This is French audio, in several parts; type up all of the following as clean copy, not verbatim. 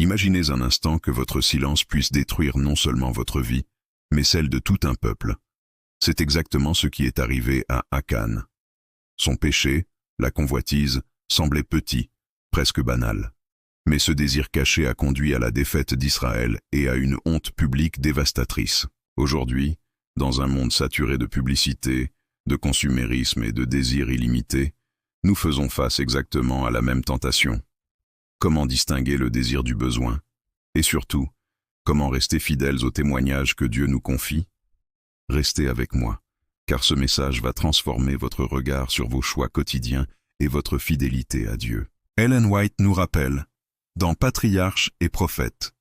Imaginez un instant que votre silence puisse détruire non seulement votre vie, mais celle de tout un peuple. C'est exactement ce qui est arrivé à Akan. Son péché, la convoitise, semblait petit, presque banal. Mais ce désir caché a conduit à la défaite d'Israël et à une honte publique dévastatrice. Aujourd'hui, dans un monde saturé de publicité, de consumérisme et de désirs illimités, nous faisons face exactement à la même tentation. Comment distinguer le désir du besoin? Et surtout, comment rester fidèles au témoignage que Dieu nous confie? Restez avec moi, car ce message va transformer votre regard sur vos choix quotidiens et votre fidélité à Dieu. Ellen White nous rappelle, dans Patriarches et Prophètes,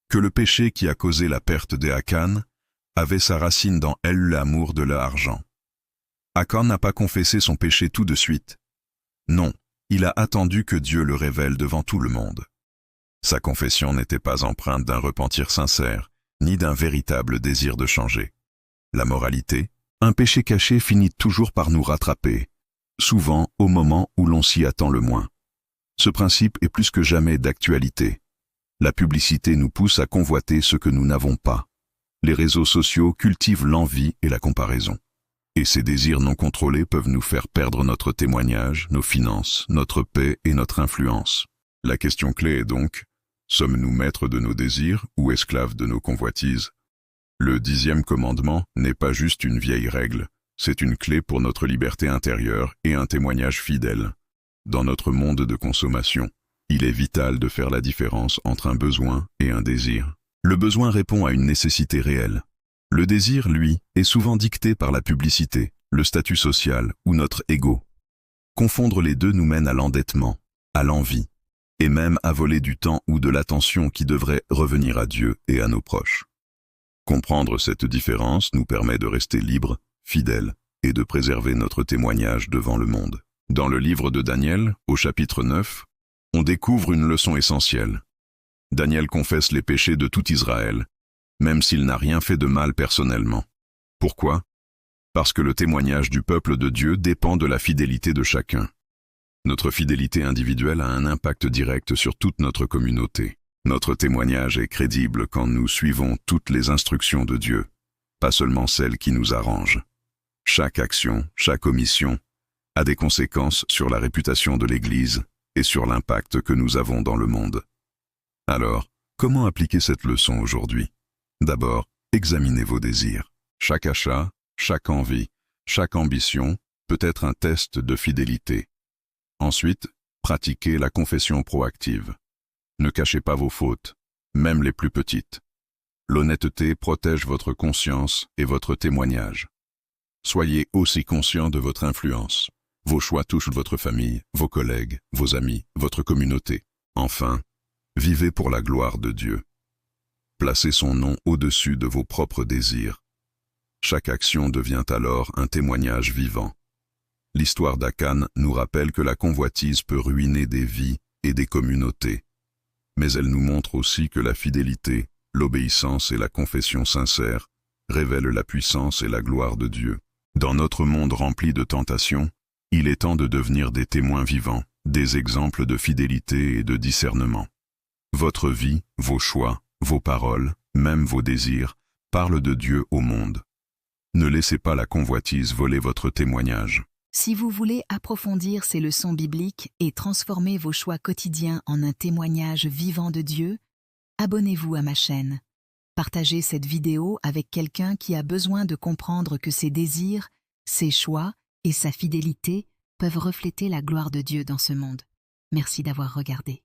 que le péché qui a causé la perte des Akan avait sa racine dans l'amour de l'argent. Akan n'a pas confessé son péché tout de suite. Non, il a attendu que Dieu le révèle devant tout le monde. Sa confession n'était pas empreinte d'un repentir sincère, ni d'un véritable désir de changer. La moralité, un péché caché finit toujours par nous rattraper, souvent au moment où l'on s'y attend le moins. Ce principe est plus que jamais d'actualité. La publicité nous pousse à convoiter ce que nous n'avons pas. Les réseaux sociaux cultivent l'envie et la comparaison. Et ces désirs non contrôlés peuvent nous faire perdre notre témoignage, nos finances, notre paix et notre influence. La question clé est donc, sommes-nous maîtres de nos désirs ou esclaves de nos convoitises? Le 10e commandement n'est pas juste une vieille règle, c'est une clé pour notre liberté intérieure et un témoignage fidèle. Dans notre monde de consommation, il est vital de faire la différence entre un besoin et un désir. Le besoin répond à une nécessité réelle. Le désir, lui, est souvent dicté par la publicité, le statut social ou notre ego. Confondre les deux nous mène à l'endettement, à l'envie, et même à voler du temps ou de l'attention qui devrait revenir à Dieu et à nos proches. Comprendre cette différence nous permet de rester libres, fidèles, et de préserver notre témoignage devant le monde. Dans le livre de Daniel, au chapitre 9, on découvre une leçon essentielle. Daniel confesse les péchés de tout Israël, même s'il n'a rien fait de mal personnellement. Pourquoi? Parce que le témoignage du peuple de Dieu dépend de la fidélité de chacun. Notre fidélité individuelle a un impact direct sur toute notre communauté. Notre témoignage est crédible quand nous suivons toutes les instructions de Dieu, pas seulement celles qui nous arrangent. Chaque action, chaque omission, a des conséquences sur la réputation de l'Église et sur l'impact que nous avons dans le monde. Alors, comment appliquer cette leçon aujourd'hui? D'abord, examinez vos désirs. Chaque achat, chaque envie, chaque ambition peut être un test de fidélité. Ensuite, pratiquez la confession proactive. Ne cachez pas vos fautes, même les plus petites. L'honnêteté protège votre conscience et votre témoignage. Soyez aussi conscient de votre influence. Vos choix touchent votre famille, vos collègues, vos amis, votre communauté. Enfin, vivez pour la gloire de Dieu. Placez son nom au-dessus de vos propres désirs. Chaque action devient alors un témoignage vivant. L'histoire d'Akan nous rappelle que la convoitise peut ruiner des vies et des communautés. Mais elle nous montre aussi que la fidélité, l'obéissance et la confession sincère révèlent la puissance et la gloire de Dieu. Dans notre monde rempli de tentations, il est temps de devenir des témoins vivants, des exemples de fidélité et de discernement. Votre vie, vos choix, vos paroles, même vos désirs, parlent de Dieu au monde. Ne laissez pas la convoitise voler votre témoignage. Si vous voulez approfondir ces leçons bibliques et transformer vos choix quotidiens en un témoignage vivant de Dieu, abonnez-vous à ma chaîne. Partagez cette vidéo avec quelqu'un qui a besoin de comprendre que ses désirs, ses choix et sa fidélité peuvent refléter la gloire de Dieu dans ce monde. Merci d'avoir regardé.